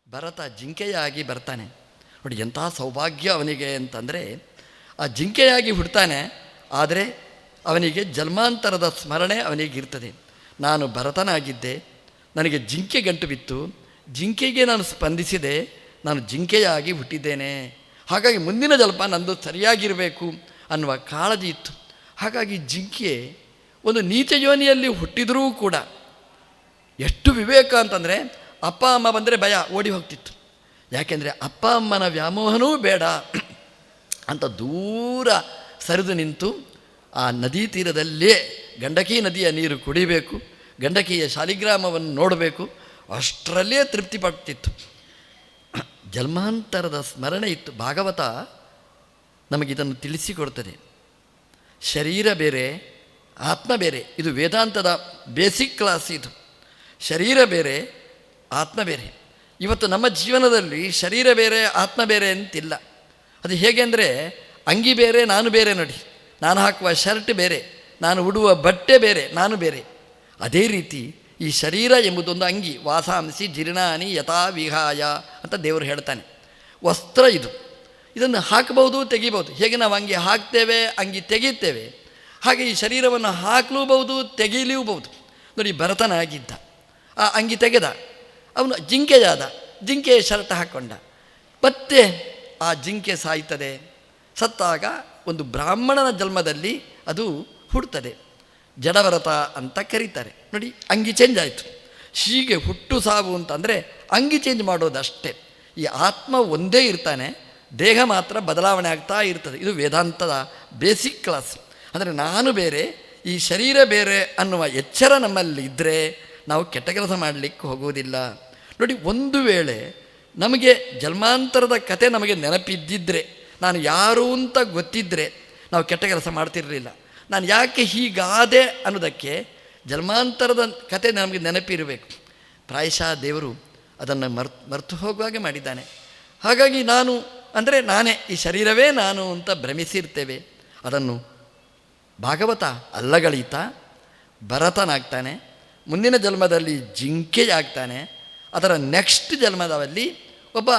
ಭರತ ಜಿಂಕೆಯಾಗಿ ಬರ್ತಾನೆ. ನೋಡಿ ಎಂಥ ಸೌಭಾಗ್ಯ ಅವನಿಗೆ ಅಂತಂದರೆ, ಆ ಜಿಂಕೆಯಾಗಿ ಹುಡ್ತಾನೆ, ಆದರೆ ಅವನಿಗೆ ಜನ್ಮಾಂತರದ ಸ್ಮರಣೆ ಅವನಿಗಿರ್ತದೆ. ನಾನು ಭರತನಾಗಿದ್ದೆ, ನನಗೆ ಜಿಂಕೆ ಗಂಟು ಬಿತ್ತು, ಜಿಂಕೆಗೆ ನಾನು ಸ್ಪಂದಿಸಿದೆ, ನಾನು ಜಿಂಕೆಯಾಗಿ ಹುಟ್ಟಿದ್ದೇನೆ, ಹಾಗಾಗಿ ಮುಂದಿನ ಜನ್ಮ ನಂದು ಸರಿಯಾಗಿರಬೇಕು ಅನ್ನುವ ಕಾಳಜಿ ಇತ್ತು. ಹಾಗಾಗಿ ಜಿಂಕೆ ಒಂದು ನೀಚ ಯೋನಿಯಲ್ಲಿ ಹುಟ್ಟಿದರೂ ಕೂಡ ಎಷ್ಟು ವಿವೇಕ ಅಂತಂದರೆ, ಅಪ್ಪ ಅಮ್ಮ ಬಂದರೆ ಭಯ ಓಡಿ ಹೋಗ್ತಿತ್ತು. ಯಾಕೆಂದರೆ ಅಪ್ಪ ಅಮ್ಮನ ವ್ಯಾಮೋಹನೂ ಬೇಡ ಅಂತ ದೂರ ಸರಿದು ನಿಂತು ಆ ನದಿ ತೀರದಲ್ಲೇ ಗಂಡಕಿ ನದಿಯ ನೀರು ಕುಡಿಬೇಕು, ಗಂಡಕಿಯ ಶಾಲಿಗ್ರಾಮವನ್ನು ನೋಡಬೇಕು, ಅಷ್ಟರಲ್ಲೇ ತೃಪ್ತಿ ಪಡ್ತಿತ್ತು. ಜನ್ಮಾಂತರದ ಸ್ಮರಣೆ ಇತ್ತು. ಭಾಗವತ ನಮಗಿದನ್ನು ತಿಳಿಸಿಕೊಡ್ತದೆ. ಶರೀರ ಬೇರೆ, ಆತ್ಮ ಬೇರೆ. ಇದು ವೇದಾಂತದ ಬೇಸಿಕ್ ಕ್ಲಾಸ್. ಇದು ಶರೀರ ಬೇರೆ, ಆತ್ಮ ಬೇರೆ. ಇವತ್ತು ನಮ್ಮ ಜೀವನದಲ್ಲಿ ಶರೀರ ಬೇರೆ, ಆತ್ಮ ಬೇರೆ ಅಂತಿಲ್ಲ. ಅದು ಹೇಗೆ ಅಂದರೆ, ಅಂಗಿ ಬೇರೆ, ನಾನು ಬೇರೆ. ನೋಡಿ, ನಾನು ಹಾಕುವ ಶರ್ಟ್ ಬೇರೆ, ನಾನು ಉಡುವ ಬಟ್ಟೆ ಬೇರೆ, ನಾನು ಬೇರೆ. ಅದೇ ರೀತಿ ಈ ಶರೀರ ಎಂಬುದೊಂದು ಅಂಗಿ. ವಾಸಾಂಸಿ ಜೀರ್ಣಾನಿ ಯಥಾ ವಿಹಾಯ ಅಂತ ದೇವರು ಹೇಳ್ತಾನೆ. ವಸ್ತ್ರ ಇದು, ಇದನ್ನು ಹಾಕಬಹುದು, ತೆಗಿಬಹುದು. ಹೇಗೆ ನಾವು ಅಂಗಿ ಹಾಕ್ತೇವೆ, ಅಂಗಿ ತೆಗೀತೇವೆ, ಹಾಗೆ ಈ ಶರೀರವನ್ನು ಹಾಕಲೂಬಹುದು, ತೆಗೀಲೂಬಹುದು. ನೋಡಿ, ಭರತನಾಗಿದ್ದ, ಆ ಅಂಗಿ ತೆಗೆದ, ಅವನು ಜಿಂಕೆಯಾದ, ಜಿಂಕೆಯ ಶರ್ಟ್ ಹಾಕ್ಕೊಂಡ. ಮತ್ತೆ ಆ ಜಿಂಕೆ ಸಾಯ್ತದೆ. ಸತ್ತಾಗ ಒಂದು ಬ್ರಾಹ್ಮಣನ ಜನ್ಮದಲ್ಲಿ ಅದು ಹುಡ್ತದೆ, ಜಡಭರತ ಅಂತ ಕರೀತಾರೆ. ನೋಡಿ, ಅಂಗಿ ಚೇಂಜ್ ಆಯಿತು. ಹೀಗೆ ಹುಟ್ಟು ಸಾವು ಅಂತಂದರೆ ಅಂಗಿ ಚೇಂಜ್ ಮಾಡೋದಷ್ಟೇ. ಈ ಆತ್ಮ ಒಂದೇ ಇರ್ತಾನೆ, ದೇಹ ಮಾತ್ರ ಬದಲಾವಣೆ ಆಗ್ತಾ ಇರ್ತದೆ. ಇದು ವೇದಾಂತದ ಬೇಸಿಕ್ ಕ್ಲಾಸ್. ಅಂದರೆ ನಾನು ಬೇರೆ, ಈ ಶರೀರ ಬೇರೆ ಅನ್ನುವ ಎಚ್ಚರ ನಮ್ಮಲ್ಲಿ ಇದ್ದರೆ ನಾವು ಕೆಟ್ಟ ಕೆಲಸ ಮಾಡಲಿಕ್ಕೆ ಹೋಗುವುದಿಲ್ಲ. ನೋಡಿ, ಒಂದು ವೇಳೆ ನಮಗೆ ಜನ್ಮಾಂತರದ ಕತೆ ನಮಗೆ ನೆನಪಿದ್ದಿದ್ದರೆ, ನಾನು ಯಾರು ಅಂತ ಗೊತ್ತಿದ್ದರೆ ನಾವು ಕೆಟ್ಟ ಕೆಲಸ ಮಾಡ್ತಿರಲಿಲ್ಲ. ನಾನು ಯಾಕೆ ಹೀಗಾದೆ ಅನ್ನೋದಕ್ಕೆ ಜನ್ಮಾಂತರದ ಕತೆ ನಮಗೆ ನೆನಪಿರಬೇಕು. ಪ್ರಾಯಶಃ ದೇವರು ಅದನ್ನು ಮರೆತು ಹೋಗುವಾಗೆ ಮಾಡಿದ್ದಾನೆ. ಹಾಗಾಗಿ ನಾನು ಅಂದರೆ ನಾನೇ, ಈ ಶರೀರವೇ ನಾನು ಅಂತ ಭ್ರಮಿಸಿರ್ತೇವೆ. ಅದನ್ನು ಭಾಗವತ ಅಲ್ಲಗಳೀತಾ ಭರತನಾಗ್ತಾನೆ, ಮುಂದಿನ ಜನ್ಮದಲ್ಲಿ ಜಿಂಕೆಯಾಗ್ತಾನೆ. ಅದರ ನೆಕ್ಸ್ಟ್ ಜನ್ಮದಲ್ಲಿ ಒಬ್ಬ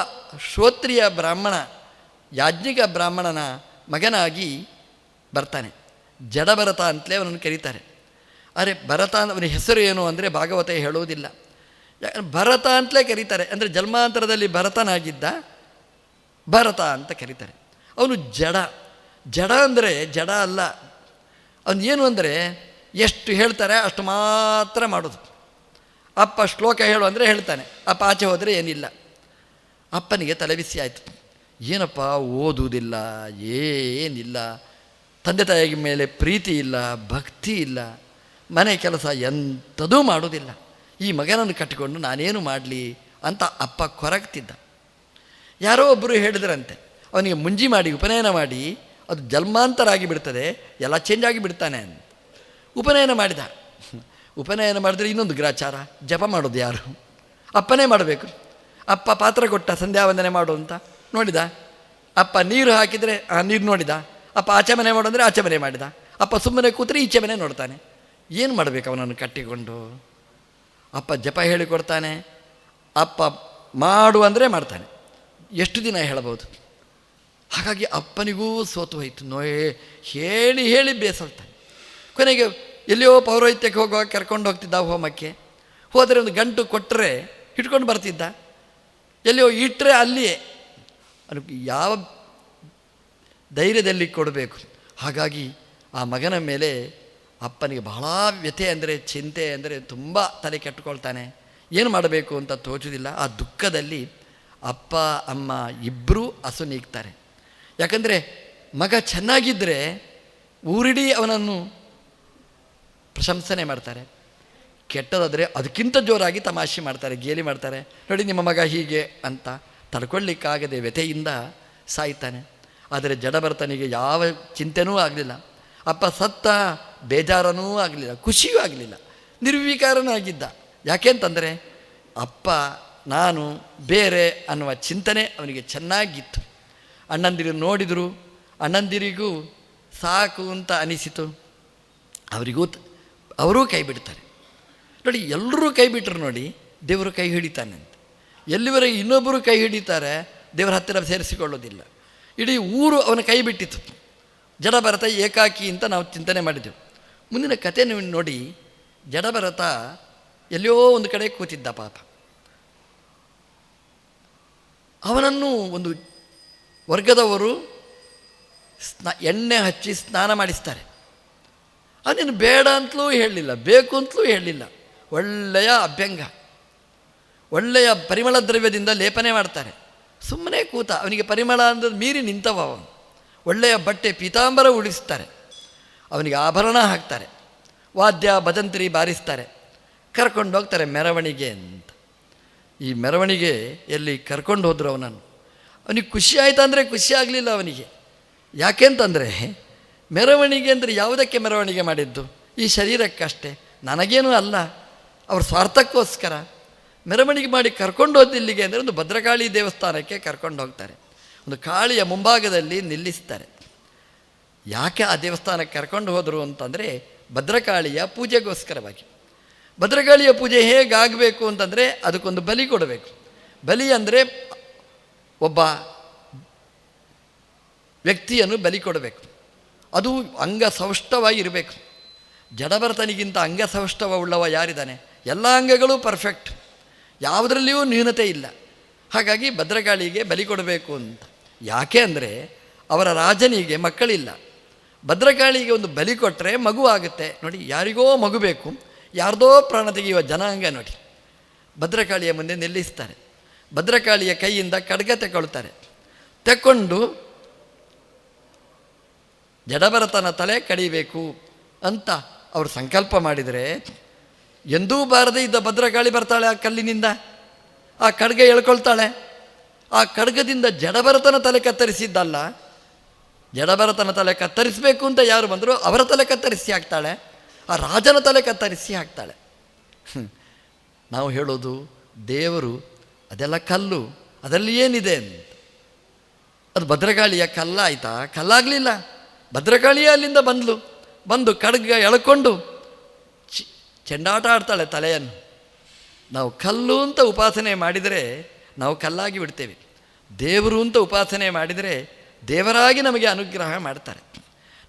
ಶ್ರೋತ್ರಿಯ ಬ್ರಾಹ್ಮಣ, ಯಾಜ್ಞಿಕ ಬ್ರಾಹ್ಮಣನ ಮಗನಾಗಿ ಬರ್ತಾನೆ. ಜಡಭರತ ಅಂತಲೇ ಅವನನ್ನು ಕರೀತಾರೆ. ಆದರೆ ಭರತ ಅವನ ಹೆಸರು ಏನು ಅಂದರೆ ಭಾಗವತ ಹೇಳುವುದಿಲ್ಲ. ಭರತ ಅಂತಲೇ ಕರೀತಾರೆ. ಅಂದರೆ ಜನ್ಮಾಂತರದಲ್ಲಿ ಭರತನಾಗಿದ್ದ, ಭರತ ಅಂತ ಕರೀತಾರೆ. ಅವನು ಜಡ. ಜಡ ಅಂದರೆ ಜಡ ಅಲ್ಲ, ಅವನು ಏನು ಅಂದರೆ ಎಷ್ಟು ಹೇಳ್ತಾರೆ ಅಷ್ಟು ಮಾತ್ರ ಮಾಡೋದು. ಅಪ್ಪ ಶ್ಲೋಕ ಹೇಳು ಅಂದರೆ ಹೇಳ್ತಾನೆ, ಅಪ್ಪ ಆಚೆ ಹೋದರೆ ಏನಿಲ್ಲ. ಅಪ್ಪನಿಗೆ ತಲೆಬಿಸಿ ಆಯಿತು. ಏನಪ್ಪ ಓದುವುದಿಲ್ಲ, ಏನಿಲ್ಲ, ತಂದೆ ತಾಯಿಯ ಮೇಲೆ ಪ್ರೀತಿ ಇಲ್ಲ, ಭಕ್ತಿ ಇಲ್ಲ, ಮನೆ ಕೆಲಸ ಎಂಥದೂ ಮಾಡೋದಿಲ್ಲ, ಈ ಮಗನನ್ನು ಕಟ್ಟಿಕೊಂಡು ನಾನೇನು ಮಾಡಲಿ ಅಂತ ಅಪ್ಪ ಕೊರಗ್ತಿದ್ದ. ಯಾರೋ ಒಬ್ಬರು ಹೇಳಿದ್ರಂತೆ, ಅವನಿಗೆ ಮುಂಜಿ ಮಾಡಿ ಉಪನಯನ ಮಾಡಿ ಅದು ಜನ್ಮಾಂತರ ಆಗಿಬಿಡ್ತದೆ, ಎಲ್ಲ ಚೇಂಜ್ ಆಗಿಬಿಡ್ತಾನೆ ಅಂತ. ಉಪನಯನ ಮಾಡಿದ. ಉಪನಯನ ಮಾಡಿದ್ರೆ ಇನ್ನೊಂದು ಗ್ರಾಚಾರ, ಜಪ ಮಾಡೋದು ಯಾರು? ಅಪ್ಪನೇ ಮಾಡಬೇಕು. ಅಪ್ಪ ಪಾತ್ರ ಕೊಟ್ಟ ಸಂಧ್ಯಾವಂದನೆ ಮಾಡು ಅಂತ, ನೋಡಿದ. ಅಪ್ಪ ನೀರು ಹಾಕಿದರೆ ಆ ನೀರು ನೋಡಿದ. ಅಪ್ಪ ಆಚೆ ಮನೆ ಮಾಡು ಅಂದರೆ ಆಚೆ ಮನೆ ಮಾಡಿದ. ಅಪ್ಪ ಸುಮ್ಮನೆ ಕೂತ್ರೆ ಈಚೆ ಮನೆ ನೋಡ್ತಾನೆ. ಏನು ಮಾಡಬೇಕು ಅವನನ್ನು ಕಟ್ಟಿಕೊಂಡು? ಅಪ್ಪ ಜಪ ಹೇಳಿಕೊಡ್ತಾನೆ, ಅಪ್ಪ ಮಾಡು ಅಂದರೆ ಮಾಡ್ತಾನೆ. ಎಷ್ಟು ದಿನ ಹೇಳಬಹುದು? ಹಾಗಾಗಿ ಅಪ್ಪನಿಗೂ ಸೋತು ಹೋಯಿತು. ಹೇಳಿ ಹೇಳಿ ಬೇಸಲ್ತಾನೆ. ಕೊನೆಗೆ ಎಲ್ಲಿಯೋ ಪೌರೋಹಿತ್ಯಕ್ಕೆ ಹೋಗುವಾಗ ಕರ್ಕೊಂಡು ಹೋಗ್ತಿದ್ದ ಹೋಮಕ್ಕೆ. ಹೋದರೆ ಒಂದು ಗಂಟು ಕೊಟ್ಟರೆ ಇಟ್ಕೊಂಡು ಬರ್ತಿದ್ದ, ಎಲ್ಲಿಯೋ ಇಟ್ಟರೆ ಅಲ್ಲಿಯೇ. ಅದಕ್ಕೆ ಯಾವ ಧೈರ್ಯದಲ್ಲಿ ಕೊಡಬೇಕು? ಹಾಗಾಗಿ ಆ ಮಗನ ಮೇಲೆ ಅಪ್ಪನಿಗೆ ಬಹಳ ವ್ಯಥೆ ಅಂದರೆ, ಚಿಂತೆ ಅಂದರೆ ತುಂಬ ತಲೆ ಕೆಟ್ಟುಕೊಳ್ತಾನೆ. ಏನು ಮಾಡಬೇಕು ಅಂತ ತೋಚುವುದಿಲ್ಲ. ಆ ದುಃಖದಲ್ಲಿ ಅಪ್ಪ ಅಮ್ಮ ಇಬ್ಬರೂ ಅಸುನೀಗ್ತಾರೆ. ಯಾಕಂದರೆ ಮಗ ಚೆನ್ನಾಗಿದ್ದರೆ ಊರಿಡೀ ಅವನನ್ನು ಪ್ರಶಂಸನೆ ಮಾಡ್ತಾರೆ, ಕೆಟ್ಟದಾದರೆ ಅದಕ್ಕಿಂತ ಜೋರಾಗಿ ತಮಾಷೆ ಮಾಡ್ತಾರೆ, ಗೇಲಿ ಮಾಡ್ತಾರೆ. ನೋಡಿ ನಿಮ್ಮ ಮಗ ಹೀಗೆ ಅಂತ. ತಡ್ಕೊಳ್ಳಿಕ್ಕಾಗದೆ ವ್ಯಥೆಯಿಂದ ಸಾಯ್ತಾನೆ. ಆದರೆ ಜಡಭರತನಿಗೆ ಯಾವ ಚಿಂತೆನೂ ಆಗಲಿಲ್ಲ. ಅಪ್ಪ ಸತ್ತ ಬೇಜಾರನೂ ಆಗಲಿಲ್ಲ, ಖುಷಿಯೂ ಆಗಲಿಲ್ಲ, ನಿರ್ವಿಕಾರನಾಗಿದ್ದ. ಯಾಕೆಂತಂದರೆ ಅಪ್ಪ ನಾನು ಬೇರೆ ಅನ್ನುವ ಚಿಂತನೆ ಅವನಿಗೆ ಚೆನ್ನಾಗಿತ್ತು. ಅಣ್ಣಂದಿರು ನೋಡಿದರು, ಅಣ್ಣಂದಿರಿಗೂ ಸಾಕು ಅಂತ ಅನಿಸಿತು. ಅವರೂ ಕೈ ಬಿಡ್ತಾರೆ. ನೋಡಿ, ಎಲ್ಲರೂ ಕೈ ಬಿಟ್ಟರು. ನೋಡಿ, ದೇವರು ಕೈ ಹಿಡಿತಾನೆ ಅಂತ. ಎಲ್ಲಿವರೆಗೆ ಇನ್ನೊಬ್ಬರು ಕೈ ಹಿಡಿತಾರೆ ದೇವರ ಹತ್ತಿರ ಸೇರಿಸಿಕೊಳ್ಳೋದಿಲ್ಲ. ಇಡೀ ಊರು ಅವನ ಕೈ ಬಿಟ್ಟಿತು. ಜಡಭರತ ಏಕಾಕಿ ಅಂತ ನಾವು ಚಿಂತನೆ ಮಾಡಿದೆವು. ಮುಂದಿನ ಕಥೆ ನೀವು ನೋಡಿ, ಜಡಭರತ ಎಲ್ಲೋ ಒಂದು ಕಡೆ ಕೂತಿದ್ದ ಪಾಪ. ಅವನನ್ನು ಒಂದು ವರ್ಗದವರು ಎಣ್ಣೆ ಹಚ್ಚಿ ಸ್ನಾನ ಮಾಡಿಸ್ತಾರೆ. ಅದನ್ನು ಬೇಡ ಅಂತಲೂ ಹೇಳಲಿಲ್ಲ, ಬೇಕು ಅಂತಲೂ ಹೇಳಲಿಲ್ಲ. ಒಳ್ಳೆಯ ಅಭ್ಯಂಗ, ಒಳ್ಳೆಯ ಪರಿಮಳ ದ್ರವ್ಯದಿಂದ ಲೇಪನೆ ಮಾಡ್ತಾರೆ. ಸುಮ್ಮನೆ ಕೂತ, ಅವನಿಗೆ ಪರಿಮಳ ಅಂದ್ರೆ ಮೀರಿ ನಿಂತವ. ಅವನು ಒಳ್ಳೆಯ ಬಟ್ಟೆ ಪೀತಾಂಬರ ಉಡಿಸ್ತಾರೆ, ಅವನಿಗೆ ಆಭರಣ ಹಾಕ್ತಾರೆ, ವಾದ್ಯ ಭಜಂತ್ರಿ ಬಾರಿಸ್ತಾರೆ, ಕರ್ಕೊಂಡು ಹೋಗ್ತಾರೆ ಮೆರವಣಿಗೆ ಅಂತ. ಈ ಮೆರವಣಿಗೆ ಎಲ್ಲಿ ಕರ್ಕೊಂಡು ಹೋದ್ರು ಅವನಿಗೆ ಖುಷಿ ಆಯ್ತು ಅಂದರೆ ಖುಷಿ ಆಗಲಿಲ್ಲ ಅವನಿಗೆ. ಯಾಕೆಂತಂದರೆ ಮೆರವಣಿಗೆ ಅಂದರೆ ಯಾವುದಕ್ಕೆ ಮೆರವಣಿಗೆ ಮಾಡಿದ್ದು? ಈ ಶರೀರಕ್ಕಷ್ಟೇ, ನನಗೇನೂ ಅಲ್ಲ. ಅವ್ರ ಸ್ವಾರ್ಥಕ್ಕೋಸ್ಕರ ಮೆರವಣಿಗೆ ಮಾಡಿ ಕರ್ಕೊಂಡು ಹೋದಿಲ್ಲಿಗೆ ಅಂದರೆ ಒಂದು ಭದ್ರಕಾಳಿ ದೇವಸ್ಥಾನಕ್ಕೆ ಕರ್ಕೊಂಡು ಹೋಗ್ತಾರೆ. ಒಂದು ಕಾಳಿಯ ಮುಂಭಾಗದಲ್ಲಿ ನಿಲ್ಲಿಸ್ತಾರೆ. ಯಾಕೆ ಆ ದೇವಸ್ಥಾನಕ್ಕೆ ಕರ್ಕೊಂಡು ಹೋದರು ಅಂತಂದರೆ ಭದ್ರಕಾಳಿಯ ಪೂಜೆಗೋಸ್ಕರವಾಗಿ. ಭದ್ರಕಾಳಿಯ ಪೂಜೆ ಹೇಗಾಗಬೇಕು ಅಂತಂದರೆ ಅದಕ್ಕೊಂದು ಬಲಿ ಕೊಡಬೇಕು. ಬಲಿ ಅಂದರೆ ಒಬ್ಬ ವ್ಯಕ್ತಿಯನ್ನು ಬಲಿ ಕೊಡಬೇಕು. ಅದು ಅಂಗಸೌಷ್ಠವಾಗಿರಬೇಕು. ಜಡಭರತನಿಗಿಂತ ಅಂಗಸೌಷ್ಠವ ಉಳ್ಳವ ಯಾರಿದ್ದಾನೆ? ಎಲ್ಲ ಅಂಗಗಳು ಪರ್ಫೆಕ್ಟ್, ಯಾವುದರಲ್ಲಿಯೂ ನ್ಯೂನತೆ ಇಲ್ಲ. ಹಾಗಾಗಿ ಭದ್ರಕಾಳಿಗೆ ಬಲಿ ಕೊಡಬೇಕು ಅಂತ. ಯಾಕೆ ಅಂದರೆ ಅವರ ರಾಜನಿಗೆ ಮಕ್ಕಳಿಲ್ಲ. ಭದ್ರಕಾಳಿಗೆ ಒಂದು ಬಲಿ ಕೊಟ್ಟರೆ ಮಗು ಆಗುತ್ತೆ. ನೋಡಿ, ಯಾರಿಗೋ ಮಗು ಬೇಕು, ಯಾರ್ದೋ ಪ್ರಾಣ ತೆಗೆಯುವ ಜನಾಂಗ ನೋಡಿ. ಭದ್ರಕಾಳಿಯ ಮುಂದೆ ನಿಲ್ಲಿಸ್ತಾರೆ. ಭದ್ರಕಾಳಿಯ ಕೈಯಿಂದ ಖಡ್ಗ ತೆಕ್ಕೊಳ್ತಾರೆ. ತೆಕ್ಕೊಂಡು ಜಡಭರತನ ತಲೆ ಕಡಿಬೇಕು ಅಂತ ಅವರು ಸಂಕಲ್ಪ ಮಾಡಿದರೆ, ಎಂದೂ ಬಾರದೆ ಇದ್ದ ಭದ್ರಕಾಳಿ ಬರ್ತಾಳೆ ಆ ಕಲ್ಲಿನಿಂದ, ಆ ಖಡ್ಗ ಎಳ್ಕೊಳ್ತಾಳೆ. ಆ ಖಡ್ಗದಿಂದ ಜಡಭರತನ ತಲೆ ಕತ್ತರಿಸಿದ್ದಲ್ಲ, ಜಡಭರತನ ತಲೆ ಕತ್ತರಿಸಬೇಕು ಅಂತ ಯಾರು ಬಂದರೂ ಅವರ ತಲೆ ಕತ್ತರಿಸಿ ಹಾಕ್ತಾಳೆ, ಆ ರಾಜನ ತಲೆ ಕತ್ತರಿಸಿ ಹಾಕ್ತಾಳೆ. ನಾವು ಹೇಳೋದು ದೇವರು ಅದೆಲ್ಲ ಕಲ್ಲು, ಅದರಲ್ಲಿ ಏನಿದೆ ಅಂತ. ಅದು ಭದ್ರಕಾಳಿಯ ಕಲ್ಲಾಯಿತಾ? ಕಲ್ಲಾಗಲಿಲ್ಲ. ಭದ್ರಕಾಳಿಯೇ ಅಲ್ಲಿಂದ ಬಂದು ಖಡ್ಗ ಎಳ್ಕೊಂಡು ಚೆಂಡಾಟ ಆಡ್ತಾಳೆ ತಲೆಯನ್ನು. ನಾವು ಕಲ್ಲು ಅಂತ ಉಪಾಸನೆ ಮಾಡಿದರೆ ನಾವು ಕಲ್ಲಾಗಿ ಬಿಡ್ತೇವೆ. ದೇವರು ಅಂತ ಉಪಾಸನೆ ಮಾಡಿದರೆ ದೇವರಾಗಿ ನಮಗೆ ಅನುಗ್ರಹ ಮಾಡ್ತಾರೆ.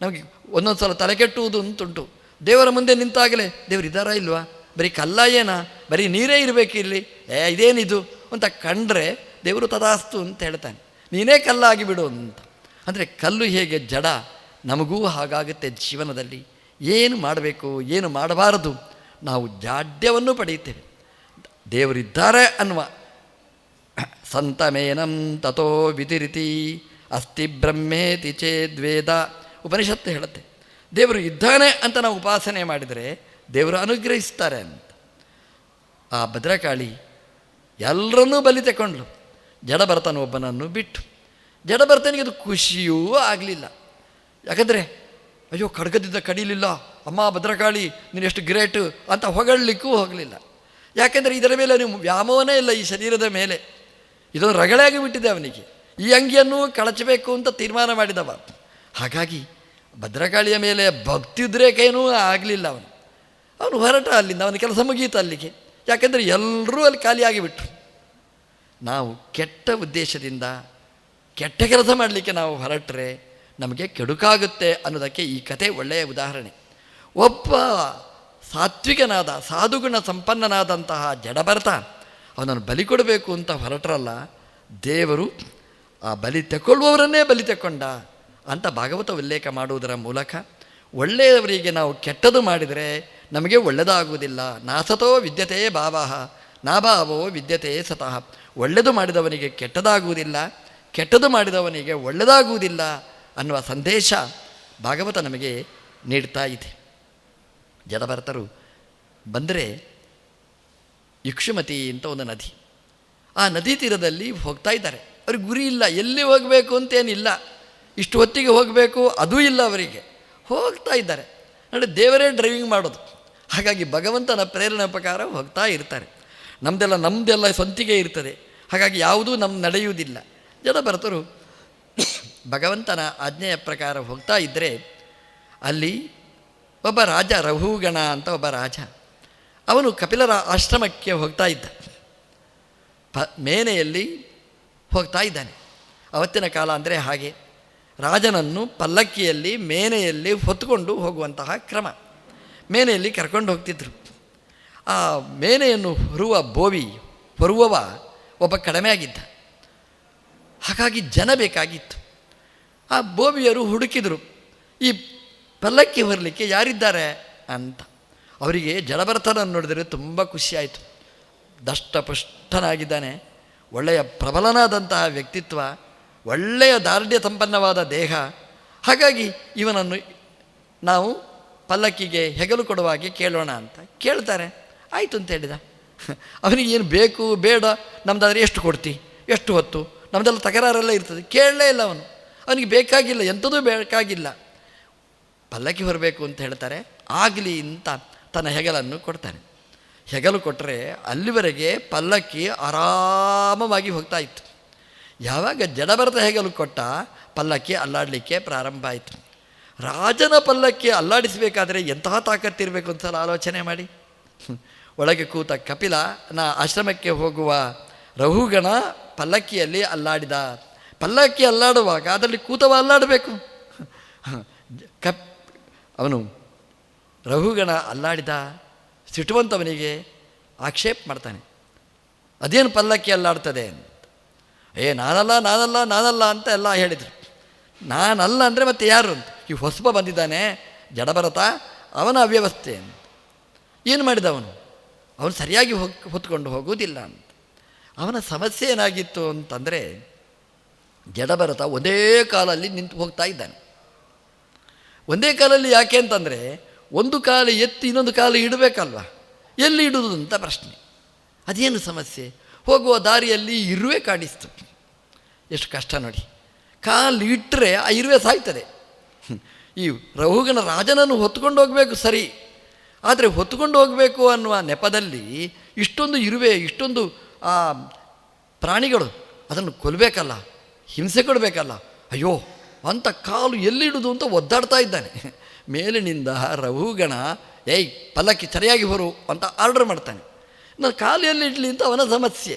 ನಮಗೆ ಒಂದೊಂದು ಸಲ ತಲೆ ಕೆಟ್ಟುವುದು ಅಂತುಂಟು. ದೇವರ ಮುಂದೆ ನಿಂತಾಗಲೇ ದೇವರು ಇದ್ದಾರಾ ಇಲ್ವಾ, ಬರೀ ಕಲ್ಲ ಏನಾ, ಬರೀ ನೀರೇ ಇರಬೇಕು ಇಲ್ಲಿ, ಇದೇನಿದು ಅಂತ ಕಂಡ್ರೆ ದೇವರು ತದಾಸ್ತು ಅಂತ ಹೇಳ್ತಾನೆ, ನೀನೇ ಕಲ್ಲಾಗಿ ಬಿಡು ಅಂತ. ಅಂದರೆ ಕಲ್ಲು ಹೇಗೆ ಜಡ, ನಮಗೂ ಹಾಗಾಗುತ್ತೆ ಜೀವನದಲ್ಲಿ. ಏನು ಮಾಡಬೇಕು, ಏನು ಮಾಡಬಾರದು, ನಾವು ಜಾಡ್ಯವನ್ನು ಪಡೆಯುತ್ತೇವೆ. ದೇವರಿದ್ದಾರೆ ಅನ್ನುವ ಸಂತಮೇನಂ ತಥೋ ವಿದಿರಿತಿ ಅಸ್ತಿ ಬ್ರಹ್ಮೇತಿ ಚೇದ್ವೇದ ಉಪನಿಷತ್ತು ಹೇಳುತ್ತೆ. ದೇವರು ಇದ್ದಾನೆ ಅಂತ ನಾವು ಉಪಾಸನೆ ಮಾಡಿದರೆ ದೇವರು ಅನುಗ್ರಹಿಸ್ತಾರೆ ಅಂತ. ಆ ಭದ್ರಕಾಳಿ ಎಲ್ಲರನ್ನೂ ಬಲಿ ತಗೊಂಡ್ಲು, ಜಡಭರತನೊಬ್ಬನನ್ನು ಬಿಟ್ಟು. ಜಡಭರತನಿಗೆ ಅದು ಖುಷಿಯೂ ಆಗಲಿಲ್ಲ. ಯಾಕಂದರೆ ಅಯ್ಯೋ ಖಡ್ಗದಿಂದ ಕಡಿಲಿಲ್ಲ, ಅಮ್ಮ ಭದ್ರಕಾಳಿ ನೀನು ಎಷ್ಟು ಗ್ರೇಟು ಅಂತ ಹೊಗಳಲಿಕ್ಕೂ ಹೋಗಲಿಲ್ಲ. ಯಾಕೆಂದರೆ ಇದರ ಮೇಲೆ ನೀವು ವ್ಯಾಮೋಹನೇ ಇಲ್ಲ, ಈ ಶರೀರದ ಮೇಲೆ ಇದೊಂದು ರಗಳೆಯಾಗಿ ಬಿಟ್ಟಿದೆ ಅವನಿಗೆ. ಈ ಅಂಗಿಯನ್ನು ಕಳಚಬೇಕು ಅಂತ ತೀರ್ಮಾನ ಮಾಡಿದವ. ಹಾಗಾಗಿ ಭದ್ರಕಾಳಿಯ ಮೇಲೆ ಭಕ್ತಿದ್ರೇಕೇನೂ ಆಗಲಿಲ್ಲ. ಅವನು ಹೊರಟ ಅಲ್ಲಿಂದ, ಅವನ ಕೆಲಸ ಮುಗೀತು ಅಲ್ಲಿಗೆ. ಯಾಕೆಂದರೆ ಎಲ್ಲರೂ ಅಲ್ಲಿ ಖಾಲಿಯಾಗಿಬಿಟ್ರು. ನಾವು ಕೆಟ್ಟ ಉದ್ದೇಶದಿಂದ ಕೆಟ್ಟ ಕೆಲಸ ಮಾಡಲಿಕ್ಕೆ ನಾವು ಹೊರಟ್ರೆ ನಮಗೆ ಕೆಡುಕಾಗುತ್ತೆ ಅನ್ನೋದಕ್ಕೆ ಈ ಕತೆ ಒಳ್ಳೆಯ ಉದಾಹರಣೆ. ಒಬ್ಬ ಸಾತ್ವಿಕನಾದ ಸಾಧುಗುಣ ಸಂಪನ್ನನಾದಂತಹ ಜಡಭರತ ಅವನನ್ನು ಬಲಿ ಕೊಡಬೇಕು ಅಂತ ಹೊರಟ್ರಲ್ಲ, ದೇವರು ಆ ಬಲಿ ತಗೊಳ್ಳುವವರನ್ನೇ ಬಲಿ ತಗೊಂಡ ಅಂತ ಭಾಗವತ ಉಲ್ಲೇಖ ಮಾಡುವುದರ ಮೂಲಕ ಒಳ್ಳೆಯವರಿಗೆ ನಾವು ಕೆಟ್ಟದು ಮಾಡಿದರೆ ನಮಗೆ ಒಳ್ಳೆಯದಾಗುವುದಿಲ್ಲ. ನಾಸತೋ ವಿದ್ಯತೆ ಭಾವಃ ನಾಭಾವೋ ವಿದ್ಯತೆ ಸತಃ. ಒಳ್ಳೆಯದು ಮಾಡಿದವನಿಗೆ ಕೆಟ್ಟದಾಗುವುದಿಲ್ಲ, ಕೆಟ್ಟದು ಮಾಡಿದವನಿಗೆ ಒಳ್ಳೆಯದಾಗುವುದಿಲ್ಲ ಅನ್ನುವ ಸಂದೇಶ ಭಾಗವತ ನಮಗೆ ನೀಡ್ತಾ ಇದೆ. ಜಡಭರತರು ಬಂದರೆ ಇಕ್ಷುಮತಿ ಅಂತ ಒಂದು ನದಿ, ಆ ನದಿ ತೀರದಲ್ಲಿ ಹೋಗ್ತಾ ಇದ್ದಾರೆ. ಅವ್ರಿಗೆ ಗುರಿ ಇಲ್ಲ, ಎಲ್ಲಿ ಹೋಗಬೇಕು ಅಂತೇನಿಲ್ಲ, ಇಷ್ಟು ಹೊತ್ತಿಗೆ ಹೋಗಬೇಕು ಅದೂ ಇಲ್ಲ ಅವರಿಗೆ. ಹೋಗ್ತಾ ಇದ್ದಾರೆ. ನೋಡಿ, ದೇವರೇ ಡ್ರೈವಿಂಗ್ ಮಾಡೋದು. ಹಾಗಾಗಿ ಭಗವಂತನ ಪ್ರೇರಣೆ ಪ್ರಕಾರ ಹೋಗ್ತಾ ಇರ್ತಾರೆ. ನಮ್ಮದೆಲ್ಲ ಸ್ವಂತಿಗೆ ಇರ್ತದೆ. ಹಾಗಾಗಿ ಯಾವುದೂ ನಡೆಯುವುದಿಲ್ಲ. ಜಡಭರತರು ಭಗವಂತನ ಆಜ್ಞೆಯ ಪ್ರಕಾರ ಹೋಗ್ತಾ ಇದ್ದರೆ ಅಲ್ಲಿ ಒಬ್ಬ ರಾಜ, ರಘುಗಣ ಅಂತ ಒಬ್ಬ ರಾಜ, ಅವನು ಕಪಿಲರ ಆಶ್ರಮಕ್ಕೆ ಹೋಗ್ತಾ ಇದ್ದ. ಮೇನೆಯಲ್ಲಿ ಹೋಗ್ತಾ ಇದ್ದಾನೆ. ಅವತ್ತಿನ ಕಾಲ ಅಂದರೆ ಹಾಗೆ ರಾಜನನ್ನು ಪಲ್ಲಕ್ಕಿಯಲ್ಲಿ ಮೇನೆಯಲ್ಲಿ ಹೊತ್ತುಕೊಂಡು ಹೋಗುವಂತಹ ಕ್ರಮ. ಮೇನೆಯಲ್ಲಿ ಕರ್ಕೊಂಡು ಹೋಗ್ತಿದ್ರು. ಆ ಮೇನೆಯನ್ನು ಹೊರುವವ ಒಬ್ಬ ಕಡಿಮೆ ಆಗಿದ್ದ. ಹಾಗಾಗಿ ಜನ ಬೇಕಾಗಿತ್ತು. ಆ ಬೋವಿಯರು ಹುಡುಕಿದರು, ಈ ಪಲ್ಲಕ್ಕಿ ಹೊರಲಿಕ್ಕೆ ಯಾರಿದ್ದಾರೆ ಅಂತ. ಅವರಿಗೆ ಜಡಭರತನನ್ನು ನೋಡಿದರೆ ತುಂಬ ಖುಷಿಯಾಯಿತು. ದಷ್ಟಪುಷ್ಟನಾಗಿದ್ದಾನೆ, ಒಳ್ಳೆಯ ಪ್ರಬಲನಾದಂತಹ ವ್ಯಕ್ತಿತ್ವ, ಒಳ್ಳೆಯ ದಾರ್ಢ್ಯ ಸಂಪನ್ನವಾದ ದೇಹ. ಹಾಗಾಗಿ ಇವನನ್ನು ನಾವು ಪಲ್ಲಕ್ಕಿಗೆ ಹೆಗಲು ಕೊಡುವಾಗೆ ಕೇಳೋಣ ಅಂತ ಕೇಳ್ತಾರೆ. ಆಯಿತು ಅಂತ ಹೇಳಿದ. ಅವನಿಗೆ ಏನು ಬೇಕು ಬೇಡ, ನಮ್ಮದಾದರೆ ಎಷ್ಟು ಕೊಡ್ತಿ, ಎಷ್ಟು ಹೊತ್ತು, ನಮ್ಮದೆಲ್ಲ ತಕರಾರೆಲ್ಲ ಇರ್ತದೆ. ಕೇಳಲೇ ಇಲ್ಲ ಅವನು. ಅವನಿಗೆ ಬೇಕಾಗಿಲ್ಲ, ಎಂಥದೂ ಬೇಕಾಗಿಲ್ಲ. ಪಲ್ಲಕ್ಕಿ ಹೊರಬೇಕು ಅಂತ ಹೇಳ್ತಾರೆ. ಆಗಲಿ ಅಂತ ತನ್ನ ಹೆಗಲನ್ನು ಕೊಡ್ತಾನೆ. ಹೆಗಲು ಕೊಟ್ಟರೆ ಅಲ್ಲಿವರೆಗೆ ಪಲ್ಲಕ್ಕಿ ಆರಾಮವಾಗಿ ಹೋಗ್ತಾ ಇತ್ತು. ಯಾವಾಗ ಜಡಭರತ ಹೆಗಲು ಕೊಟ್ಟ, ಪಲ್ಲಕ್ಕಿ ಅಲ್ಲಾಡಲಿಕ್ಕೆ ಪ್ರಾರಂಭ ಆಯಿತು. ರಾಜನ ಪಲ್ಲಕ್ಕಿ ಅಲ್ಲಾಡಿಸಬೇಕಾದ್ರೆ ಎಂತಹ ತಾಕತ್ತಿರಬೇಕು ಅಂತ ಆಲೋಚನೆ ಮಾಡಿ. ಒಳಗೆ ಕೂತ ಕಪಿಲ ಆಶ್ರಮಕ್ಕೆ ಹೋಗುವ ರಹುಗಣ ಪಲ್ಲಕ್ಕಿಯಲ್ಲಿ ಅಲ್ಲಾಡಿದ. ಪಲ್ಲಕ್ಕಿ ಅಲ್ಲಾಡುವಾಗ ಅದರಲ್ಲಿ ಕೂತವ ಅಲ್ಲಾಡಬೇಕು. ಅವನು ರಹುಗಣ ಅಲ್ಲಾಡಿದ. ಸಿಟ್ಟುವಂತವನಿಗೆ ಆಕ್ಷೇಪ ಮಾಡ್ತಾನೆ, ಅದೇನು ಪಲ್ಲಕ್ಕಿ ಅಲ್ಲಾಡ್ತದೆ ಅಂತ. ನಾನಲ್ಲ ಅಂತ ಎಲ್ಲ ಹೇಳಿದರು. ನಾನಲ್ಲ ಅಂದರೆ ಮತ್ತೆ ಯಾರು ಅಂತ. ಈ ಹೊಸಬ ಬಂದಿದ್ದಾನೆ ಜಡಭರತ, ಅವನ ಅವ್ಯವಸ್ಥೆ ಅಂತ. ಏನು ಮಾಡಿದ ಅವನು ಸರಿಯಾಗಿ ಹೊತ್ಕೊಂಡು ಹೋಗುವುದಿಲ್ಲ ಅಂತ. ಅವನ ಸಮಸ್ಯೆ ಏನಾಗಿತ್ತು ಅಂತಂದರೆ, ಜಡಭರತ ಒಂದೇ ಕಾಲಲ್ಲಿ ನಿಂತು ಹೋಗ್ತಾ ಇದ್ದಾನೆ. ಒಂದೇ ಕಾಲಲ್ಲಿ ಯಾಕೆ ಅಂತಂದರೆ, ಒಂದು ಕಾಲು ಎತ್ತಿ ಇನ್ನೊಂದು ಕಾಲು ಇಡಬೇಕಲ್ವ, ಎಲ್ಲಿ ಇಡುವುದು ಅಂತ ಪ್ರಶ್ನೆ. ಅದೇನು ಸಮಸ್ಯೆ. ಹೋಗುವ ದಾರಿಯಲ್ಲಿ ಇರುವೆ ಕಾಡಿಸ್ತು. ಎಷ್ಟು ಕಷ್ಟ ನೋಡಿ. ಕಾಲು ಇಟ್ಟರೆ ಆ ಇರುವೆ ಸಾಯ್ತದೆ. ಈ ರಹುಗನ ರಾಜನನ್ನು ಹೊತ್ಕೊಂಡು ಹೋಗಬೇಕು ಸರಿ, ಆದರೆ ಹೊತ್ಕೊಂಡು ಹೋಗಬೇಕು ಅನ್ನುವ ನೆಪದಲ್ಲಿ ಇಷ್ಟೊಂದು ಇರುವೆ, ಇಷ್ಟೊಂದು ಆ ಪ್ರಾಣಿಗಳು, ಅದನ್ನು ಕೊಲ್ಲಬೇಕಲ್ಲ, ಹಿಂಸೆ ಕೊಡಬೇಕಲ್ಲ. ಅಯ್ಯೋ ಅಂತ ಕಾಲು ಎಲ್ಲಿಡುವುದು ಅಂತ ಒದ್ದಾಡ್ತಾ ಇದ್ದಾನೆ. ಮೇಲಿನಿಂದ ರಹುಗಣ ಪಲ್ಲಕ್ಕಿ ಸರಿಯಾಗಿ ಹೊರು ಅಂತ ಆರ್ಡರ್ ಮಾಡ್ತಾನೆ. ನಾನು ಕಾಲು ಎಲ್ಲಿಡಲಿ ಅಂತ ಅವನ ಸಮಸ್ಯೆ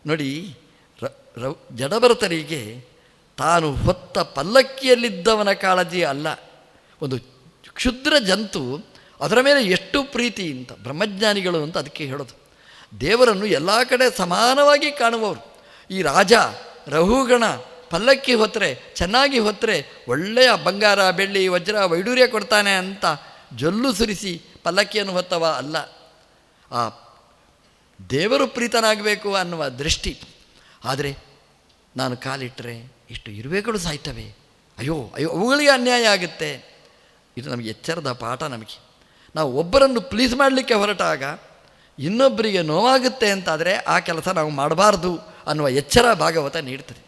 ನೋಡಿ. ಜಡಭರತರಿಗೆ ತಾನು ಹೊತ್ತ ಪಲ್ಲಕ್ಕಿಯಲ್ಲಿದ್ದವನ ಕಾಳಜಿ ಅಲ್ಲ, ಒಂದು ಕ್ಷುದ್ರ ಜಂತು ಅದರ ಮೇಲೆ ಎಷ್ಟು ಪ್ರೀತಿ ಅಂತ ಬ್ರಹ್ಮಜ್ಞಾನಿಗಳು ಅಂತ ಅದಕ್ಕೆ ಹೇಳೋದು. ದೇವರನ್ನು ಎಲ್ಲ ಕಡೆ ಸಮಾನವಾಗಿ ಕಾಣುವವರು. ಈ ರಾಜ ರಹುಗಣ ಪಲ್ಲಕ್ಕಿ ಹೊತ್ತರೆ, ಚೆನ್ನಾಗಿ ಹೊತ್ತರೆ ಒಳ್ಳೆಯ ಬಂಗಾರ ಬೆಳ್ಳಿ ವಜ್ರ ವೈಡೂರ್ಯ ಕೊಡ್ತಾನೆ ಅಂತ ಜೊಲ್ಲು ಸುರಿಸಿ ಪಲ್ಲಕ್ಕಿಯನ್ನು ಹೊತ್ತವ ಅಲ್ಲ. ಆ ದೇವರು ಪ್ರೀತನಾಗಬೇಕು ಅನ್ನುವ ದೃಷ್ಟಿ. ಆದರೆ ನಾನು ಕಾಲಿಟ್ಟರೆ ಇಷ್ಟು ಇರುವೆಗಳು ಸಾಯ್ತವೆ, ಅಯ್ಯೋ ಅವುಗಳಿಗೆ ಅನ್ಯಾಯ ಆಗುತ್ತೆ. ಇದು ನಮಗೆ ಎಚ್ಚರದ ಪಾಠ. ನಮಗೆ ನಾವು ಒಬ್ಬರನ್ನು ಪ್ಲೀಸ್ ಮಾಡಲಿಕ್ಕೆ ಹೊರಟಾಗ ಇನ್ನೊಬ್ಬರಿಗೆ ನೋವಾಗುತ್ತೆ ಅಂತಾದರೆ ಆ ಕೆಲಸ ನಾವು ಮಾಡಬಾರ್ದು ಅನ್ನುವ ಎಚ್ಚರ ಭಾಗವತ ನೀಡ್ತದೆ.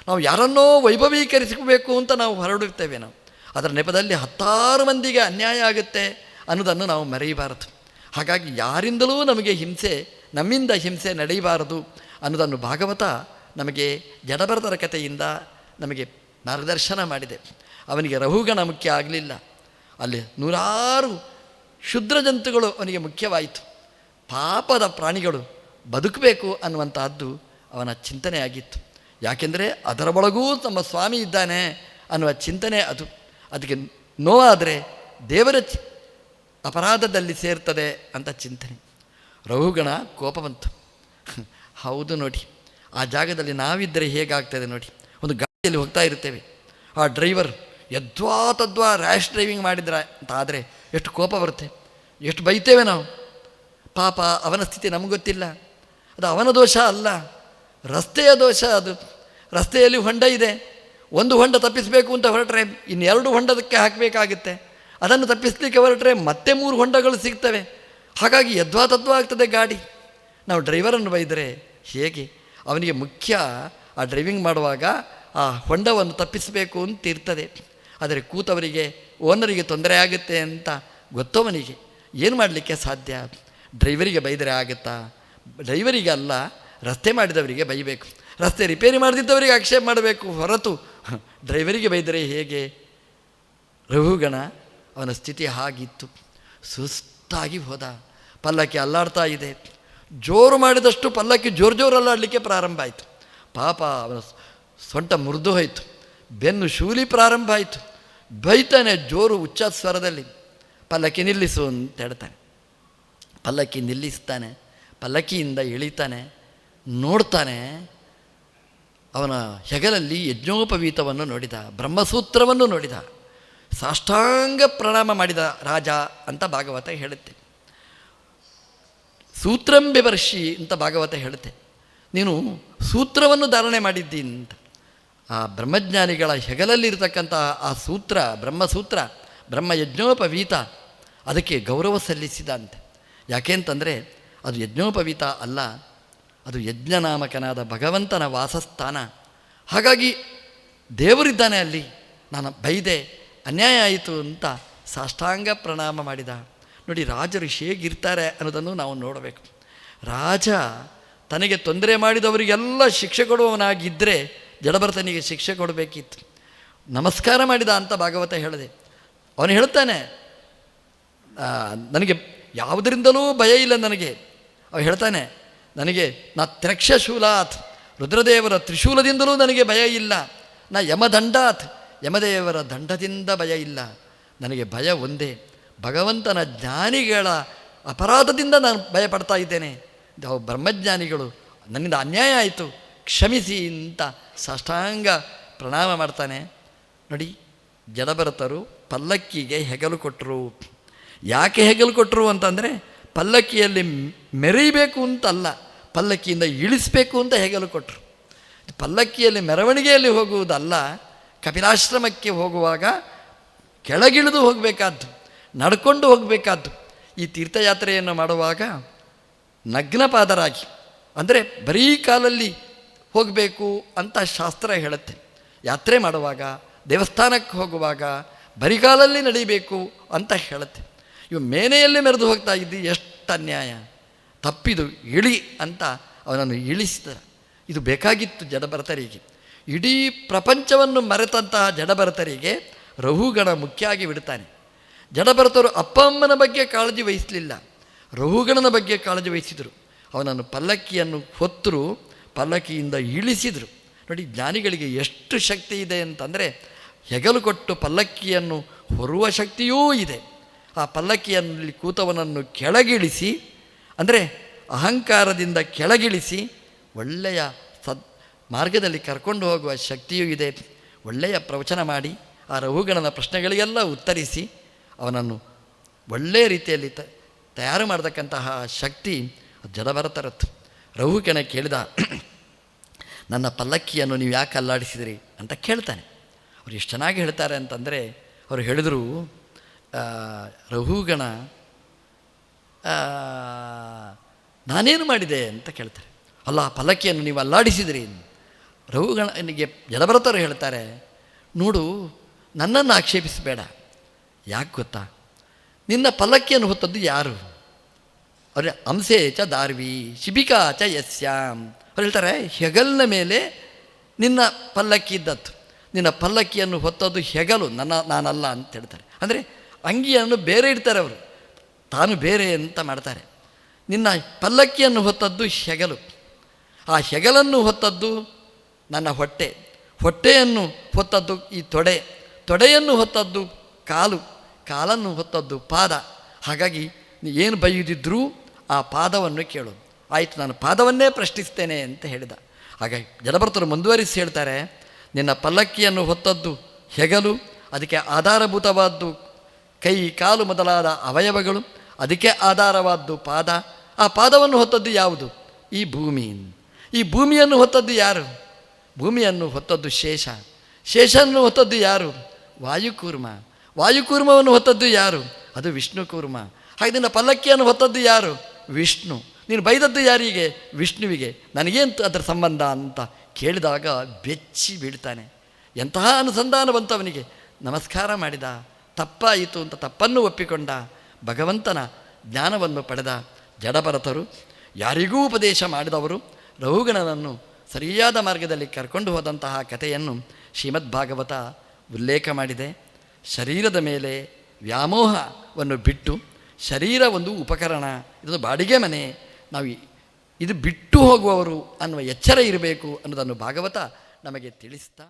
ನಾವು ಯಾರನ್ನೋ ವೈಭವೀಕರಿಸಬೇಕು ಅಂತ ನಾವು ಹೊರಡುತ್ತೇವೆ. ನಾವು ಅದರ ನೆಪದಲ್ಲಿ 10 ಮಂದಿಗೆ ಅನ್ಯಾಯ ಆಗುತ್ತೆ ಅನ್ನೋದನ್ನು ನಾವು ಮರೆಯಬಾರದು. ಹಾಗಾಗಿ ಯಾರಿಂದಲೂ ನಮಗೆ ಹಿಂಸೆ, ನಮ್ಮಿಂದ ಹಿಂಸೆ ನಡೆಯಬಾರದು ಅನ್ನೋದನ್ನು ಭಾಗವತ ನಮಗೆ ಜಡಭರತರ ಕಥೆಯಿಂದ ನಮಗೆ ಮಾರ್ಗದರ್ಶನ ಮಾಡಿದೆ. ಅವನಿಗೆ ರಹುಗಣ ಮುಖ್ಯ ಆಗಲಿಲ್ಲ, ಅಲ್ಲಿ 100 ಕ್ಷುದ್ರ ಜಂತುಗಳು ಅವನಿಗೆ ಮುಖ್ಯವಾಯಿತು. ಪಾಪದ ಪ್ರಾಣಿಗಳು ಬದುಕಬೇಕು ಅನ್ನುವಂತಹದ್ದು ಅವನ ಚಿಂತನೆ ಆಗಿತ್ತು. ಯಾಕೆಂದರೆ ಅದರ ಒಳಗೂ ನಮ್ಮ ಸ್ವಾಮಿ ಇದ್ದಾನೆ ಅನ್ನುವ ಚಿಂತನೆ ಅದು. ಅದಕ್ಕೆ ನೋವಾದರೆ ದೇವರ ಅಪರಾಧದಲ್ಲಿ ಸೇರ್ತದೆ ಅಂತ ಚಿಂತನೆ. ರಹುಗಣ ಕೋಪ ಬಂತು. ಹೌದು ನೋಡಿ, ಆ ಜಾಗದಲ್ಲಿ ನಾವಿದ್ದರೆ ಹೇಗಾಗ್ತದೆ ನೋಡಿ. ಒಂದು ಗಾಡಿಯಲ್ಲಿ ಹೋಗ್ತಾ ಇರ್ತೇವೆ, ಆ ಡ್ರೈವರ್ ಯದ್ವಾ ತದ್ವಾ ರ್ಯಾಶ್ ಡ್ರೈವಿಂಗ್ ಮಾಡಿದ್ರೆ ಅಂತ ಆದರೆ ಎಷ್ಟು ಕೋಪ ಬರುತ್ತೆ, ಎಷ್ಟು ಬೈತೇವೆ ನಾವು. ಪಾಪ ಅವನ ಸ್ಥಿತಿ ನಮಗೆ ಗೊತ್ತಿಲ್ಲ, ಅದು ಅವನ ದೋಷ ಅಲ್ಲ, ರಸ್ತೆಯ ದೋಷ ಅದು. ರಸ್ತೆಯಲ್ಲಿ ಹೊಂಡ ಇದೆ, ಒಂದು ಹೊಂಡ ತಪ್ಪಿಸಬೇಕು ಅಂತ ಹೊರಟ್ರೆ ಇನ್ನೆರಡು ಹೊಂಡದಕ್ಕೆ ಹಾಕಬೇಕಾಗುತ್ತೆ. ಅದನ್ನು ತಪ್ಪಿಸಲಿಕ್ಕೆ ಹೊರಟ್ರೆ ಮತ್ತೆ 3 ಹೊಂಡಗಳು ಸಿಗ್ತವೆ. ಹಾಗಾಗಿ ಯದ್ವಾ ತದ್ವಾ ಆಗ್ತದೆ ಗಾಡಿ. ನಾವು ಡ್ರೈವರನ್ನು ಬೈದರೆ ಹೇಗೆ? ಅವನಿಗೆ ಮುಖ್ಯ ಆ ಡ್ರೈವಿಂಗ್ ಮಾಡುವಾಗ ಆ ಹೊಂಡವನ್ನು ತಪ್ಪಿಸಬೇಕು ಅಂತ ಇರ್ತದೆ. ಆದರೆ ಕೂತವರಿಗೆ ಓನರಿಗೆ ತೊಂದರೆ ಆಗುತ್ತೆ ಅಂತ ಗೊತ್ತವನಿಗೆ ಏನು ಮಾಡಲಿಕ್ಕೆ ಸಾಧ್ಯ? ಡ್ರೈವರಿಗೆ ಬೈದರೆ ಆಗುತ್ತಾ? ಡ್ರೈವರಿಗೆ ಅಲ್ಲ, ರಸ್ತೆ ಮಾಡಿದವರಿಗೆ ಬೈಬೇಕು. ರಸ್ತೆ ರಿಪೇರಿ ಮಾಡದಿದ್ದವರಿಗೆ ಆಕ್ಷೇಪ ಮಾಡಬೇಕು ಹೊರತು ಡ್ರೈವರಿಗೆ ಬೈದರೆ ಹೇಗೆ? ರಹುಗಣ ಅವನ ಸ್ಥಿತಿ ಹಾಗಿತ್ತು. ಸುಸ್ತಾಗಿ ಹೋದ. ಪಲ್ಲಕ್ಕಿ ಅಲ್ಲಾಡ್ತಾ ಇದೆ. ಜೋರು ಮಾಡಿದಷ್ಟು ಪಲ್ಲಕ್ಕಿ ಜೋರಲ್ಲಾಡಲಿಕ್ಕೆ ಪ್ರಾರಂಭ ಆಯಿತು. ಪಾಪ ಅವನ ಸೊಂಟ ಮುರಿದು ಹೋಯಿತು, ಬೆನ್ನು ಶೂಲಿ ಪ್ರಾರಂಭ ಆಯಿತು. ಬೈತಾನೆ ಜೋರು ಉಚ್ಚ ಸ್ವರದಲ್ಲಿ, ಪಲ್ಲಕ್ಕಿ ನಿಲ್ಲಿಸು ಅಂತ ಹೇಳ್ತಾನೆ. ಪಲ್ಲಕ್ಕಿ ನಿಲ್ಲಿಸ್ತಾನೆ, ಪಲ್ಲಕ್ಕಿಯಿಂದ ಇಳಿತಾನೆ, ನೋಡ್ತಾನೆ. ಅವನ ಹೆಗಲಲ್ಲಿ ಯಜ್ಞೋಪವೀತವನ್ನು ನೋಡಿದ, ಬ್ರಹ್ಮಸೂತ್ರವನ್ನು ನೋಡಿದ, ಸಾಷ್ಟಾಂಗ ಪ್ರಣಾಮ ಮಾಡಿದ ರಾಜ ಅಂತ ಭಾಗವತ ಹೇಳುತ್ತೆ. ಸೂತ್ರಂಬಿವರ್ಷಿ ಅಂತ ಭಾಗವತ ಹೇಳುತ್ತೆ. ನೀನು ಸೂತ್ರವನ್ನು ಧಾರಣೆ ಮಾಡಿದ್ದಿ ಅಂತ. ಆ ಬ್ರಹ್ಮಜ್ಞಾನಿಗಳ ಹೆಗಲಲ್ಲಿರ್ತಕ್ಕಂಥ ಆ ಸೂತ್ರ, ಬ್ರಹ್ಮಸೂತ್ರ, ಬ್ರಹ್ಮಯಜ್ಞೋಪವೀತ, ಅದಕ್ಕೆ ಗೌರವ ಸಲ್ಲಿಸಿದ ಅಂತೆ. ಯಾಕೆ ಅಂತಂದರೆ ಅದು ಯಜ್ಞೋಪವೀತ ಅಲ್ಲ, ಅದು ಯಜ್ಞನಾಮಕನಾದ ಭಗವಂತನ ವಾಸಸ್ಥಾನ. ಹಾಗಾಗಿ ದೇವರಿದ್ದಾನೆ ಅಲ್ಲಿ, ನಾನು ಬೈದೆ, ಅನ್ಯಾಯ ಆಯಿತು ಅಂತ ಸಾಷ್ಟಾಂಗ ಪ್ರಣಾಮ ಮಾಡಿದ. ನೋಡಿ, ರಾಜರು ಹೇಗಿರ್ತಾರೆ ಅನ್ನೋದನ್ನು ನಾವು ನೋಡಬೇಕು. ರಾಜ ತನಗೆ ತೊಂದರೆ ಮಾಡಿದವರಿಗೆಲ್ಲ ಶಿಕ್ಷೆ ಕೊಡುವವನಾಗಿದ್ದರೆ ಜಡಭರತನಿಗೆ ಶಿಕ್ಷೆ ಕೊಡಬೇಕಿತ್ತು. ನಮಸ್ಕಾರ ಮಾಡಿದ ಅಂತ ಭಾಗವತ ಹೇಳಿದೆ. ಅವನು ಹೇಳ್ತಾನೆ, ನನಗೆ ಯಾವುದರಿಂದಲೂ ಭಯ ಇಲ್ಲ ನನಗೆ. ಅವ ಹೇಳ್ತಾನೆ, ನನಗೆ ನಾ ತ್ರಕ್ಷಶೂಲಾತ್, ರುದ್ರದೇವರ ತ್ರಿಶೂಲದಿಂದಲೂ ನನಗೆ ಭಯ ಇಲ್ಲ. ನಾ ಯಮದಂಡಾತ್, ಯಮದೇವರ ದಂಡದಿಂದ ಭಯ ಇಲ್ಲ. ನನಗೆ ಭಯ ಒಂದೇ, ಭಗವಂತನ ಜ್ಞಾನಿಗಳ ಅಪರಾಧದಿಂದ ನಾನು ಭಯಪಡ್ತಾ ಇದ್ದೇನೆ. ಅವು ಬ್ರಹ್ಮಜ್ಞಾನಿಗಳು, ನನ್ನಿಂದ ಅನ್ಯಾಯ ಆಯಿತು, ಕ್ಷಮಿಸಿ ಅಂತ ಸಾಷ್ಟಾಂಗ ಪ್ರಣಾಮ ಮಾಡ್ತಾನೆ. ನೋಡಿ, ಜಡಭರತರು ಪಲ್ಲಕ್ಕಿಗೆ ಹೆಗಲು ಕೊಟ್ಟರು. ಯಾಕೆ ಹೆಗಲು ಕೊಟ್ಟರು ಅಂತಂದರೆ, ಪಲ್ಲಕ್ಕಿಯಲ್ಲಿ ಮೆರೀಬೇಕು ಅಂತಲ್ಲ, ಪಲ್ಲಕ್ಕಿಯಿಂದ ಇಳಿಸಬೇಕು ಅಂತ ಹೆಗಲು ಕೊಟ್ಟರು. ಪಲ್ಲಕ್ಕಿಯಲ್ಲಿ ಮೆರವಣಿಗೆಯಲ್ಲಿ ಹೋಗುವುದಲ್ಲ, ಕಪಿಲಾಶ್ರಮಕ್ಕೆ ಹೋಗುವಾಗ ಕೆಳಗಿಳಿದು ಹೋಗಬೇಕಾದ್ದು, ನಡ್ಕೊಂಡು ಹೋಗಬೇಕಾದ್ದು. ಈ ತೀರ್ಥಯಾತ್ರೆಯನ್ನು ಮಾಡುವಾಗ ನಗ್ನಪಾದರಾಗಿ, ಅಂದರೆ ಬರೀ ಕಾಲಲ್ಲಿ ಹೋಗಬೇಕು ಅಂತ ಶಾಸ್ತ್ರ ಹೇಳುತ್ತೆ. ಯಾತ್ರೆ ಮಾಡುವಾಗ, ದೇವಸ್ಥಾನಕ್ಕೆ ಹೋಗುವಾಗ ಬರಿಗಾಲಲ್ಲಿ ನಡಿಬೇಕು ಅಂತ ಹೇಳುತ್ತೆ. ಇವು ಮೇನೆಯಲ್ಲಿ ಮೆರೆದು ಹೋಗ್ತಾ ಇದ್ದು ಎಷ್ಟು ಅನ್ಯಾಯ, ತಪ್ಪಿದು, ಇಳಿ ಅಂತ ಅವನನ್ನು ಇಳಿಸಿದ. ಇದು ಬೇಕಾಗಿತ್ತು ಜಡಭರತರಿಗೆ. ಇಡೀ ಪ್ರಪಂಚವನ್ನು ಮರೆತಂತಹ ಜಡಭರತರಿಗೆ ರಹುಗಣ ಮುಖ್ಯ ಆಗಿ ಬಿಡ್ತಾನೆ. ಜಡಭರತರು ಅಪ್ಪ ಅಮ್ಮನ ಬಗ್ಗೆ ಕಾಳಜಿ ವಹಿಸಲಿಲ್ಲ, ರಹುಗಣನ ಬಗ್ಗೆ ಕಾಳಜಿ ವಹಿಸಿದರು. ಅವನನ್ನು ಪಲ್ಲಕ್ಕಿಯನ್ನು ಹೊತ್ತರು, ಪಲ್ಲಕ್ಕಿಯಿಂದ ಇಳಿಸಿದರು. ನೋಡಿ, ಜ್ಞಾನಿಗಳಿಗೆ ಎಷ್ಟು ಶಕ್ತಿ ಇದೆ ಅಂತಂದರೆ, ಹೆಗಲು ಕೊಟ್ಟು ಪಲ್ಲಕ್ಕಿಯನ್ನು ಹೊರುವ ಶಕ್ತಿಯೂ ಇದೆ. ಆ ಪಲ್ಲಕ್ಕಿಯಲ್ಲಿ ಕೂತವನನ್ನು ಕೆಳಗಿಳಿಸಿ, ಅಂದರೆ ಅಹಂಕಾರದಿಂದ ಕೆಳಗಿಳಿಸಿ ಒಳ್ಳೆಯ ಮಾರ್ಗದಲ್ಲಿ ಕರ್ಕೊಂಡು ಹೋಗುವ ಶಕ್ತಿಯೂ ಇದೆ. ಒಳ್ಳೆಯ ಪ್ರವಚನ ಮಾಡಿ ಆ ರಹುಗಣನ ಪ್ರಶ್ನೆಗಳಿಗೆಲ್ಲ ಉತ್ತರಿಸಿ ಅವನನ್ನು ಒಳ್ಳೆಯ ರೀತಿಯಲ್ಲಿ ತಯಾರು ಮಾಡತಕ್ಕಂತಹ ಶಕ್ತಿ ಜಡಭರತರದ್ದು. ರಹುಗಣ ಕೇಳಿದ, ನನ್ನ ಪಲ್ಲಕ್ಕಿಯನ್ನು ನೀವು ಯಾಕೆ ಅಲ್ಲಾಡಿಸಿದಿರಿ ಅಂತ ಕೇಳ್ತಾನೆ. ಅವ್ರು ಎಷ್ಟು ಚೆನ್ನಾಗಿ ಹೇಳ್ತಾರೆ ಅಂತಂದರೆ, ಅವರು ಹೇಳಿದರು, ರಹುಗಣ ನಾನೇನು ಮಾಡಿದೆ ಅಂತ ಕೇಳ್ತಾರೆ. ಅಲ್ಲ, ಪಲ್ಲಕ್ಕಿಯನ್ನು ನೀವು ಅಲ್ಲಾಡಿಸಿದಿರಿ. ರಹುಗಣನಿಗೆ ಜಡಭರತರು ಹೇಳ್ತಾರೆ, ನೋಡು, ನನ್ನನ್ನು ಆಕ್ಷೇಪಿಸಬೇಡ. ಯಾಕೆ ಗೊತ್ತಾ, ನಿನ್ನ ಪಲ್ಲಕ್ಕಿಯನ್ನು ಹೊತ್ತದ್ದು ಯಾರು? ಅವ್ರ ಅಂಸೆ ಚ ದಾರ್ವಿ ಶಿಬಿಕಾ ಚ ಯಸ್ಯಾಂ. ಅವ್ರು ಹೇಳ್ತಾರೆ, ಹೆಗಲಿನ ಮೇಲೆ ನಿನ್ನ ಪಲ್ಲಕ್ಕಿ ಇದ್ದದ್ದು, ನಿನ್ನ ಪಲ್ಲಕ್ಕಿಯನ್ನು ಹೊತ್ತದ್ದು ಹೆಗಲು, ನಾನಲ್ಲ ಅಂತ ಹೇಳ್ತಾರೆ. ಅಂದರೆ ಅಂಗಿಯನ್ನು ಬೇರೆ ಇಡ್ತಾರೆ ಅವರು, ತಾನು ಬೇರೆ ಅಂತ ಮಾಡ್ತಾರೆ. ನಿನ್ನ ಪಲ್ಲಕ್ಕಿಯನ್ನು ಹೊತ್ತದ್ದು ಹೆಗಲು, ಆ ಹೆಗಲನ್ನು ಹೊತ್ತದ್ದು ನನ್ನ ಹೊಟ್ಟೆ, ಹೊಟ್ಟೆಯನ್ನು ಹೊತ್ತದ್ದು ಈ ತೊಡೆ, ತೊಡೆಯನ್ನು ಹೊತ್ತದ್ದು ಕಾಲು, ಕಾಲನ್ನು ಹೊತ್ತದ್ದು ಪಾದ. ಹಾಗಾಗಿ ಏನು ಬೈಯುದಿದ್ರೂ ಆ ಪಾದವನ್ನು ಕೇಳು. ಆಯಿತು, ನಾನು ಪಾದವನ್ನೇ ಪ್ರಶ್ನಿಸ್ತೇನೆ ಅಂತ ಹೇಳಿದ. ಹಾಗಾಗಿ ಜಡಭರತರು ಮುಂದುವರಿಸಿ ಹೇಳ್ತಾರೆ, ನಿನ್ನ ಪಲ್ಲಕ್ಕಿಯನ್ನು ಹೊತ್ತದ್ದು ಹೆಗಲು, ಅದಕ್ಕೆ ಆಧಾರಭೂತವಾದ್ದು ಕೈ, ಕಾಲು ಮೊದಲಾದ ಅವಯವಗಳು, ಅದಕ್ಕೆ ಆಧಾರವಾದ್ದು ಪಾದ. ಆ ಪಾದವನ್ನು ಹೊತ್ತದ್ದು ಯಾವುದು? ಈ ಭೂಮಿ. ಈ ಭೂಮಿಯನ್ನು ಹೊತ್ತದ್ದು ಯಾರು? ಭೂಮಿಯನ್ನು ಹೊತ್ತದ್ದು ಶೇಷ. ಶೇಷನ್ನು ಹೊತ್ತದ್ದು ಯಾರು? ವಾಯುಕೂರ್ಮ. ವಾಯುಕೂರ್ಮವನ್ನು ಹೊತ್ತದ್ದು ಯಾರು? ಅದು ವಿಷ್ಣುಕೂರ್ಮ. ಹಾಗೆ ನಿನ್ನ ಪಲ್ಲಕ್ಕಿಯನ್ನು ಹೊತ್ತದ್ದು ಯಾರು? ವಿಷ್ಣು. ನೀನು ಬೈದದ್ದು ಯಾರಿಗೆ? ವಿಷ್ಣುವಿಗೆ. ನನಗೇನು ಅದರ ಸಂಬಂಧ ಅಂತ ಕೇಳಿದಾಗ ಬೆಚ್ಚಿ ಬೀಳ್ತಾನೆ. ಎಂತಹ ಅನುಸಂಧಾನ ಬಂತವನಿಗೆ. ನಮಸ್ಕಾರ ಮಾಡಿದ, ತಪ್ಪಾಯಿತು ಅಂತ ತಪ್ಪನ್ನು ಒಪ್ಪಿಕೊಂಡ, ಭಗವಂತನ ಜ್ಞಾನವನ್ನು ಪಡೆದ. ಜಡಭರತರು ಯಾರಿಗೂ ಉಪದೇಶ ಮಾಡಿದವರು, ರಹುಗಣನನ್ನು ಸರಿಯಾದ ಮಾರ್ಗದಲ್ಲಿ ಕರ್ಕೊಂಡು ಹೋದಂತಹ ಕಥೆಯನ್ನು ಶ್ರೀಮದ್ಭಾಗವತ ಉಲ್ಲೇಖ ಮಾಡಿದೆ. ಶರೀರದ ಮೇಲೆ ವ್ಯಾಮೋಹವನ್ನು ಬಿಟ್ಟು, ಶರೀರ ಒಂದು ಉಪಕರಣ, ಇದೊಂದು ಬಾಡಿಗೆ ಮನೆ, ನಾವು ಇದು ಬಿಟ್ಟು ಹೋಗುವವರು ಅನ್ನುವ ಎಚ್ಚರ ಇರಬೇಕು ಅನ್ನೋದನ್ನು ಭಾಗವತ ನಮಗೆ ತಿಳಿಸ್ತಾ